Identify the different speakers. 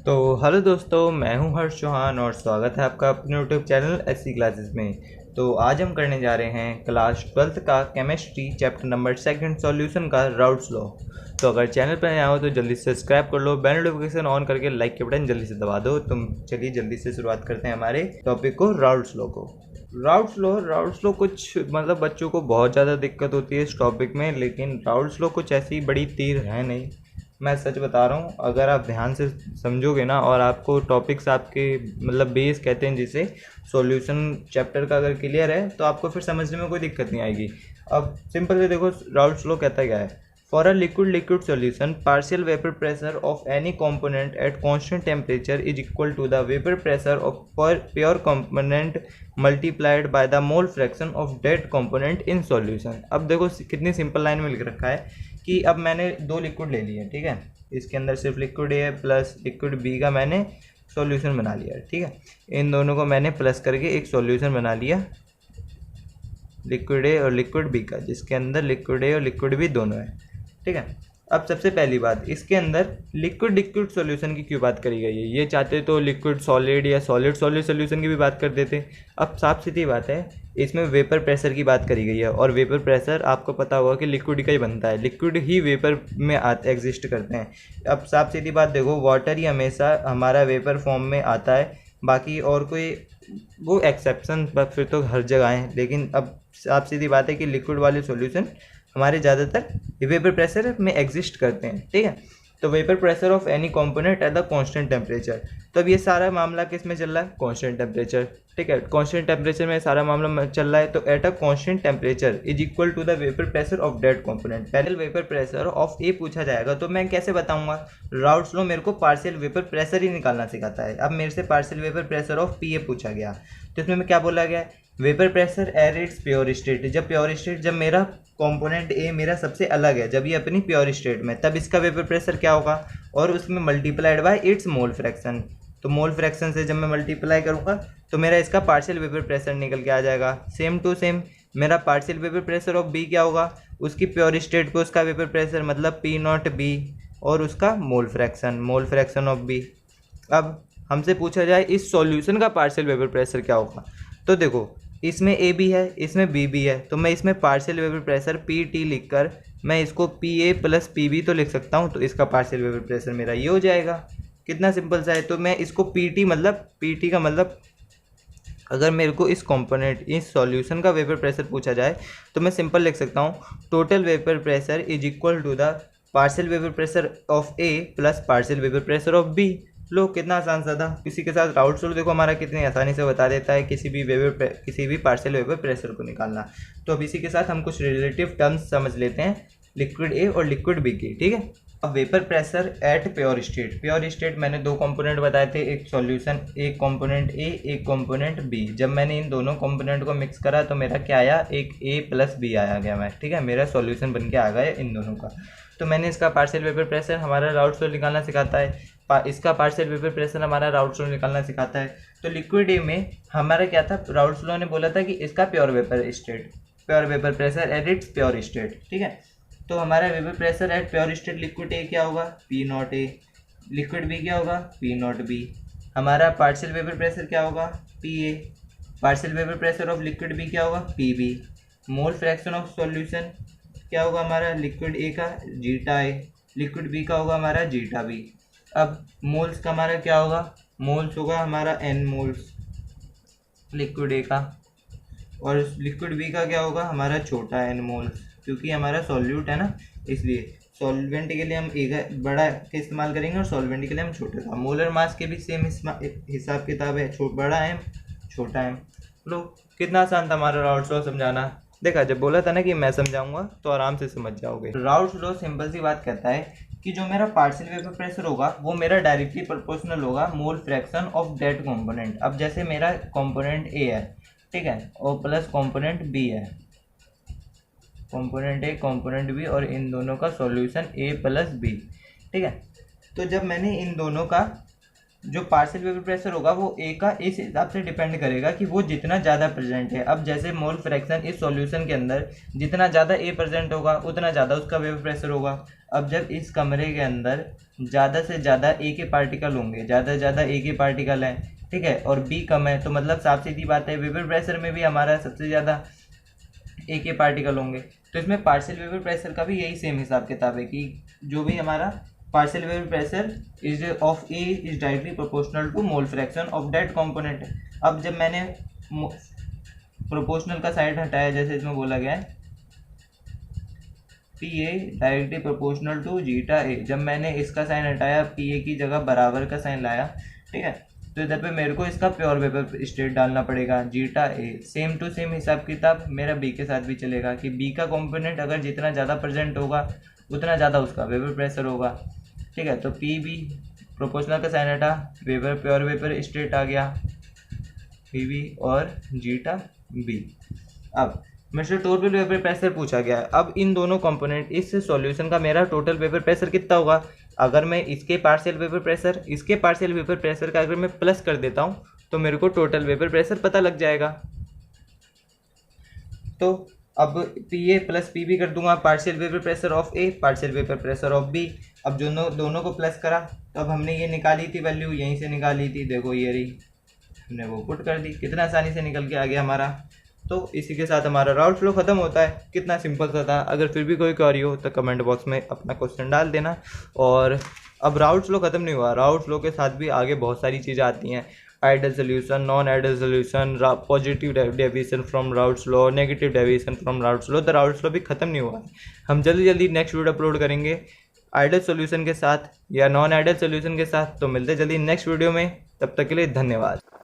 Speaker 1: तो हेलो दोस्तों, मैं हूं हर्ष चौहान और स्वागत है आपका अपने यूट्यूब चैनल एससी क्लासेस में। तो आज हम करने जा रहे हैं क्लास 12th का केमिस्ट्री चैप्टर नंबर 2 सॉल्यूशन का राउट्स लॉ। तो अगर चैनल पर नया हो तो जल्दी से सब्सक्राइब कर लो, बेल नोटिफिकेशन ऑन करके लाइक के बटन जल्दी से दबा दो। तुम चलिए जल्दी से शुरुआत करते हैं हमारे टॉपिक को, राउट्स लॉ को। राउट्स लॉ कुछ मतलब बच्चों को बहुत ज़्यादा दिक्कत होती है इस टॉपिक में, लेकिन राउट्स लॉ कुछ ऐसी बड़ी तीर है नहीं। मैं सच बता रहा हूँ, अगर आप ध्यान से समझोगे ना और आपको टॉपिक्स आपके मतलब बेस कहते हैं जिसे, सॉल्यूशन चैप्टर का अगर क्लियर है तो आपको फिर समझने में कोई दिक्कत नहीं आएगी। अब सिंपल से देखो, राउट्स लॉ कहता क्या है। For a liquid solution, partial vapour pressure of any component at constant temperature is equal to the vapour pressure of pure component multiplied by the mole fraction of that component in solution. अब देखो कितनी simple line में लिख रखा है कि अब मैंने दो लिक्विड ले लिए, ठीक है। इसके अंदर सिर्फ liquid A plus liquid B का मैंने सॉल्यूशन बना लिया, ठीक है। इन दोनों को मैंने प्लस करके एक सॉल्यूशन बना लिया, लिक्विड ए और लिक्विड बी का, जिसके अंदर लिक्विड ए और लिक्विड बी दोनों है, ठीक है। अब सबसे पहली बात, इसके अंदर लिक्विड लिक्विड सॉल्यूशन की क्यों बात करी गई है। ये चाहते तो लिक्विड सॉलिड या सॉलिड सॉलिड सॉल्यूशन की भी बात कर देते। अब साफ सीधी बात है, इसमें वेपर प्रेशर की बात करी गई है और वेपर प्रेशर आपको पता होगा कि लिक्विड का ही बनता है, लिक्विड ही वेपर में एग्जिस्ट करते हैं। अब साफ सीधी बात देखो, वाटर ही हमेशा हमारा वेपर फॉर्म में आता है, बाकी और कोई वो एक्सेप्शन फिर तो हर जगह है। लेकिन अब साफ सीधी बात है कि लिक्विड वाले सॉल्यूशन हमारे ज़्यादातर वेपर प्रेशर में एग्जिस्ट करते हैं, ठीक है। तो vapour pressure of any component at the constant temperature, तो अब ये सारा मामला किस में चल रहा है, कांस्टेंट टेम्परेचर, ठीक है। कांस्टेंट टेम्परेचर में सारा मामला चल रहा है। तो at a constant temperature is equal to the vapour pressure of that component. पहले वेपर प्रेशर ऑफ ए पूछा जाएगा तो मैं कैसे बताऊंगा। राउट्स लॉ मेरे को पार्शियल वेपर प्रेशर ही निकालना सिखाता है। अब मेरे से partial vapour pressure of P A पूछा गया तो इसमें क्या बोला गया, vapour pressure at its pure state. जब प्योर स्टेट, जब मेरा कंपोनेंट ए मेरा सबसे अलग है, जब ये अपनी प्योर स्टेट में, तब इसका वेपर प्रेशर क्या होगा, और उसमें multiplied by it's mole fraction. तो मोल फ्रैक्शन से जब मैं मल्टीप्लाई करूँगा तो मेरा इसका पार्शियल वेपर प्रेशर निकल के आ जाएगा। सेम टू सेम मेरा partial vapour pressure of B क्या होगा, उसकी प्योर स्टेट को उसका वेपर प्रेशर मतलब पी नॉट बी और उसका मोल फ्रैक्शन ऑफ बी। अब हमसे पूछा जाए इस सॉल्यूशन का पार्शियल वेपर प्रेशर क्या होगा, तो देखो इसमें ए भी है, इसमें बी भी है, तो मैं इसमें partial vapour pressure P T लिख कर मैं इसको P A plus P B तो लिख सकता हूँ। तो इसका पार्शियल वेपर प्रेशर मेरा ये हो जाएगा। कितना सिंपल सा है। तो मैं इसको पी टी मतलब, पी टी का मतलब, अगर मेरे को इस कंपोनेंट इस सॉल्यूशन का वेपर प्रेशर पूछा जाए तो मैं सिंपल लिख सकता हूँ, total vapour pressure is equal to the partial vapour pressure of A plus partial vapour pressure of B. लो कितना आसान सा था। किसी के साथ राउट सोल्व देखो हमारा कितनी आसानी से बता देता है किसी भी पार्शियल वेपर प्रेशर को निकालना। तो अब इसी के साथ हम कुछ रिलेटिव टर्म्स समझ लेते हैं लिक्विड ए और लिक्विड बी की, ठीक है। अब vapour pressure at pure state मैंने दो कंपोनेंट बताए थे, एक सॉल्यूशन, एक कंपोनेंट ए एक कंपोनेंट बी। जब मैंने इन दोनों कंपोनेंट को मिक्स करा तो मेरा क्या आया, एक ए प्लस बी आया गया मैं, ठीक है। मेरा सॉल्यूशन बन के आ गया इन दोनों का। तो मैंने इसका पार्शियल वेपर प्रेशर हमारा राउट सोल्व निकालना सिखाता है, इसका पार्शियल वेपर प्रेशर हमारा राउट सोल्व निकालना सिखाता है। तो लिक्विड ए में हमारा क्या था, राउट सोल्व ने बोला था कि इसका pure vapour pressure at its pure state, ठीक है। तो हमारा vapour pressure at pure state liquid A क्या होगा, P naught A, liquid B क्या होगा, पी नॉट बी। हमारा पार्शियल वेपर प्रेशर क्या होगा, P A, partial vapour pressure of liquid B क्या होगा, P B. Mole fraction of solution क्या होगा हमारा, लिक्विड ए का जीटा ए, लिक्विड बी का होगा हमारा जीटा बी। अब मोल्स का हमारा क्या होगा, मोल्स होगा हमारा एन मोल्स लिक्विड ए का, और लिक्विड बी का क्या होगा हमारा छोटा एन मोल्स, क्योंकि हमारा सॉल्यूट है ना, इसलिए सॉल्वेंट के लिए हम एक बड़ा का इस्तेमाल करेंगे और सॉल्वेंट के लिए हम छोटे का। मोलर मास के भी सेम हिसाब किताब है, बड़ा एम छोटा एम। लो कितना आसान था हमारा राउट लॉ समझाना। देखा, जब बोला था ना कि मैं समझाऊंगा तो आराम से समझ जाओगे। राउट लॉ सिंपल सी बात कहता है कि जो मेरा पार्शियल वेपर प्रेशर होगा वो मेरा डायरेक्टली प्रोपोर्शनल होगा मोल फ्रैक्शन ऑफ दैट कंपोनेंट। अब जैसे मेरा कंपोनेंट ए है, ठीक है, और प्लस कंपोनेंट बी है, कंपोनेंट ए कंपोनेंट बी, और इन दोनों का सॉल्यूशन ए प्लस बी, ठीक है। तो जब मैंने इन दोनों का जो पार्शियल वेपर प्रेशर होगा वो ए का इस हिसाब से डिपेंड करेगा कि वो जितना ज़्यादा प्रेजेंट है। अब जैसे मोल फ्रैक्शन इस सॉल्यूशन के अंदर जितना ज़्यादा ए प्रेजेंट होगा उतना ज़्यादा उसका वेपर प्रेशर होगा। अब जब इस कमरे के अंदर ज़्यादा से ज़्यादा ए के पार्टिकल होंगे, ज़्यादा से ज़्यादा ए के पार्टिकल हैं, ठीक है, और बी कम है, तो मतलब साफ सीधी बात है वेपर प्रेशर में भी हमारा सबसे ज़्यादा ए के पार्टिकल होंगे। तो इसमें पार्शियल वेपर प्रेशर का भी यही सेम हिसाब किताब है कि जो भी हमारा partial vapour pressure is of A is directly proportional to mole fraction of that component. अब जब मैंने प्रोपोर्शनल का साइड हटाया, जैसे इसमें बोला गया है P A directly proportional to zeta A, जब मैंने इसका साइन हटाया पी ए की जगह बराबर का साइन लाया, ठीक है, तो इधर पे मेरे को इसका प्योर वेपर स्टेट डालना पड़ेगा zeta A. Same to same हिसाब किताब मेरा बी के साथ भी चलेगा कि बी का कंपोनेंट अगर जितना ज़्यादा प्रेजेंट होगा उतना ज़्यादा उसका वेपर प्रेशर होगा, ठीक है। तो पी बी प्रोपोर्शनल का साइन हटा, वेपर प्योर वेपर स्टेट आ गया पी बी और जीटा बी। अब मेरे से टोटल वेपर प्रेशर पूछा गया है। अब इन दोनों कंपोनेंट इस सॉल्यूशन का मेरा टोटल वेपर प्रेशर कितना होगा, अगर मैं इसके पार्शियल वेपर प्रेशर इसके पार्शियल वेपर प्रेशर का अगर मैं प्लस कर देता हूँ तो मेरे को टोटल वेपर प्रेशर पता लग जाएगा। तो अब P A plus P B कर दूंगा, partial vapour pressure of A partial vapour pressure of B. अब दोनों को प्लस करा तो अब हमने ये निकाली थी वैल्यू, यहीं से निकाली थी, देखो ये रही, हमने वो पुट कर दी, कितना आसानी से निकल के आ गया हमारा। तो इसी के साथ हमारा राउट फ्लो ख़त्म होता है। कितना सिंपल सा था। अगर फिर भी कोई क्वेरी हो तो कमेंट बॉक्स में अपना क्वेश्चन डाल देना। और अब राउट फ्लो ख़त्म नहीं हुआ, राउट फ्लो के साथ भी आगे बहुत सारी चीज़ें आती हैं, ideal solution, non ideal solution, positive deviation from route flow, negative deviation from route flow. तो राउट फ्लो भी ख़त्म नहीं हुआ है। हम जल्दी जल्दी नेक्स्ट वीडियो अपलोड करेंगे आइडियल सोल्यूशन के साथ या नॉन आइडियल सोल्यूशन के साथ। तो मिलते जल्दी नेक्स्ट वीडियो में, तब तक के लिए धन्यवाद।